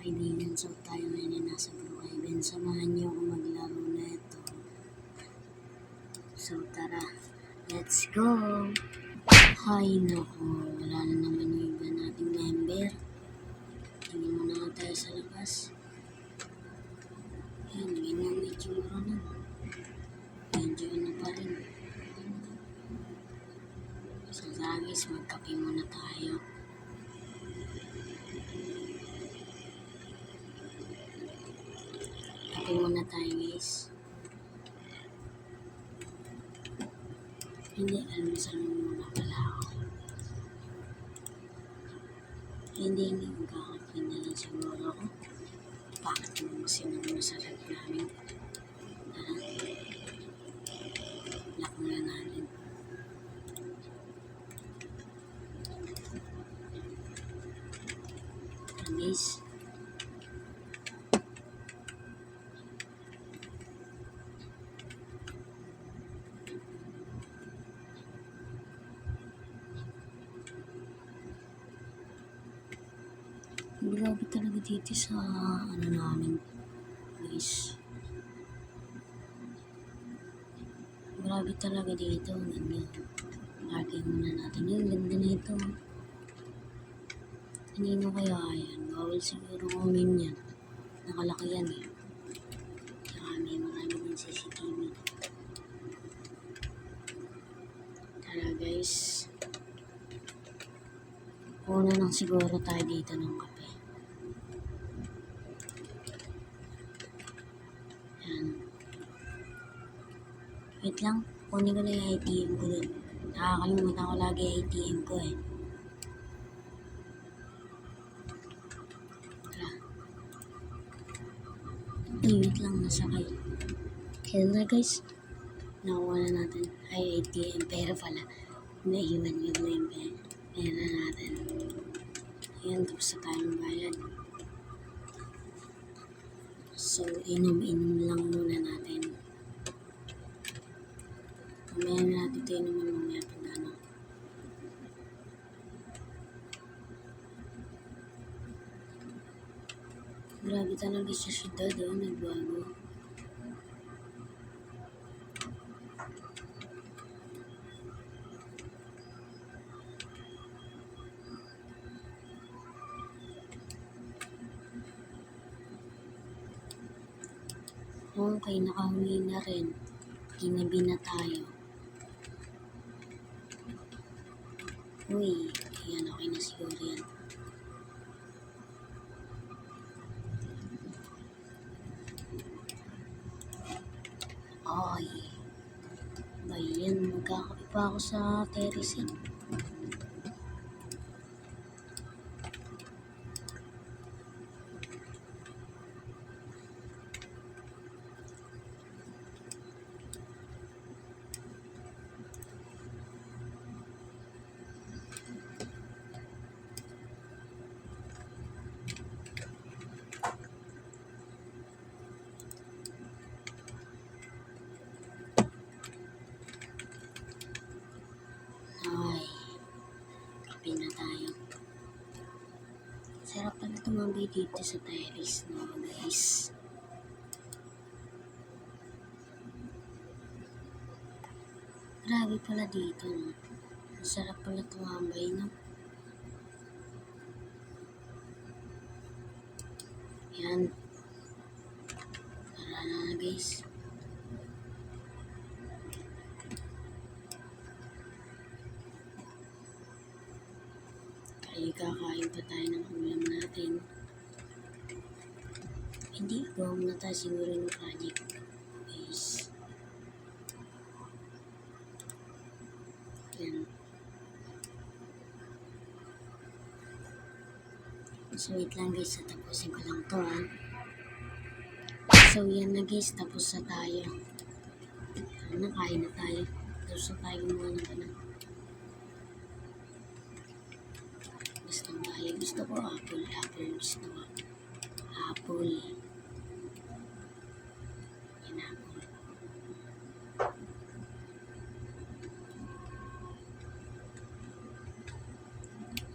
kaibigan, so tayo ngayon ay nasa Blue Haven. Samahan niyo ako maglaro na ito. So tara, let's go! Hay nako, wala na naman yung iba nating member. Tingin mo na tayo sa labas. Yan, ganyan ang itsura na. Medyo ano pa rin. So guys, magkape muna tayo. Kape muna tayo guys. Hindi, almusal muna pala ako. Hindi magkakape na lang siguro ako. Bakit mo sinang masarap namin? Lock na natin. Guys. Grabe talaga dito sa ano namin, guys. Grabe talaga dito. Ganda. Parking muna natin. Yung ganda nito. Kanino kaya yan? Bawal siguro kunin yan. Nakalaki yan eh. Saka may marami din CCTV. Tara guys. Una lang siguro tayo dito ng kape. Yan. Wait lang. Kunin ko na yung ATM ko dun. Nakakalimutan ko lagi yung ATM ko eh. Tara. Ay, wait lang. Nasakay. Kaya na guys. Nakuha na natin. Ay, ATM. Pera pala. Naiwan yung pera natin. Ayan, tapos na tayong bayad. So, inom-inom lang muna natin. Mamaya na natin ito inumin mamaya pag ano. Grabe talaga sa syudad, oh, nagbago. Okay, nakahuwi na rin. Ginabi na tayo. Uy, yan, okay na siguro yan. Ay, ba yan, magkakape pa ako sa terrace. Ay, kape na tayo. Sarap pala tumabi dito sa terrace, no guys. Grabe pala dito, no. Masarap pala tumambay, no. Yan. Tara na guys. Kakain pa tayo ng ulam natin. Hindi, gawa muna tayo siguro ng project. Guys. Yan. So wait lang guys, tapusin ko lang to ha. So yan na guys, tapos na tayo. Nakain na tayo. Tapos na tayo gumawa ng ano. Gusto ko apple gusto ko. Apple. Yan, apple.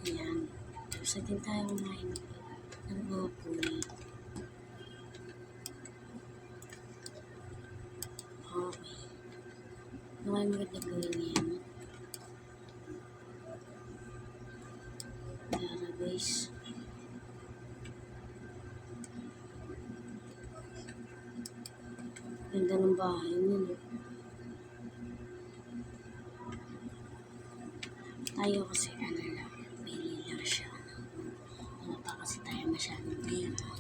Yan. Tapos natin tayo kumain ng apple. Marami magandang gawin ngayon. Tara guys. Ganda ng bahay nila. Tayo kasi ano lang, pili lang siya. Wala pa kasi tayo masyadong pera.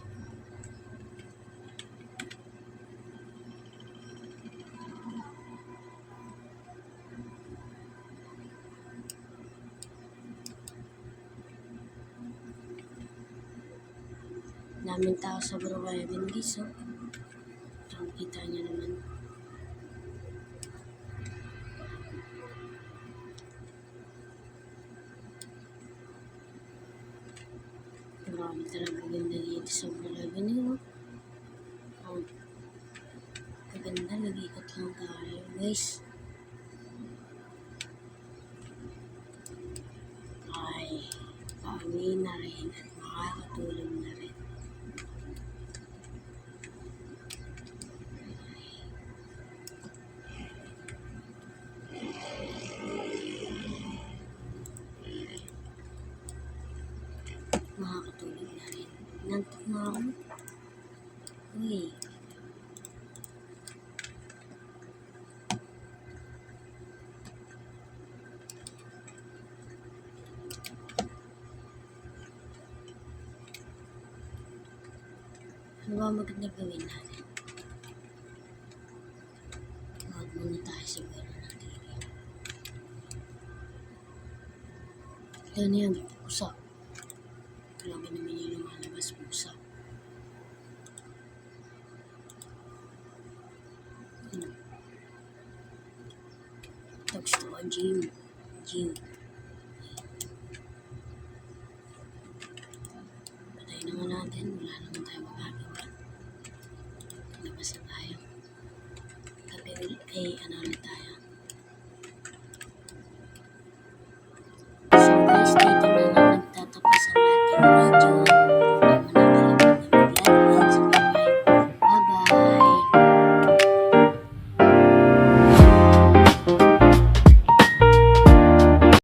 Daming tao sa Boracay din guys, oh. So, kita niya naman. Grabe talaga ganda dito sa Boracay niyo. Oh, kaganda, nag-ikot lang tayo guys. Ay, pauwi na rin at makakatulog na rin. Makakatulog na rin. Nantok na ako. Uy. Ano ba maganda gawin natin? Huwag muna tayo siguro ng TV. Ito na yan, pusa. Lagi naman yung lumalabas pusa. Ito gusto ko, gym. Patay naman natin, wala naman tayo magagawa. Labas na tayo. Ano ulit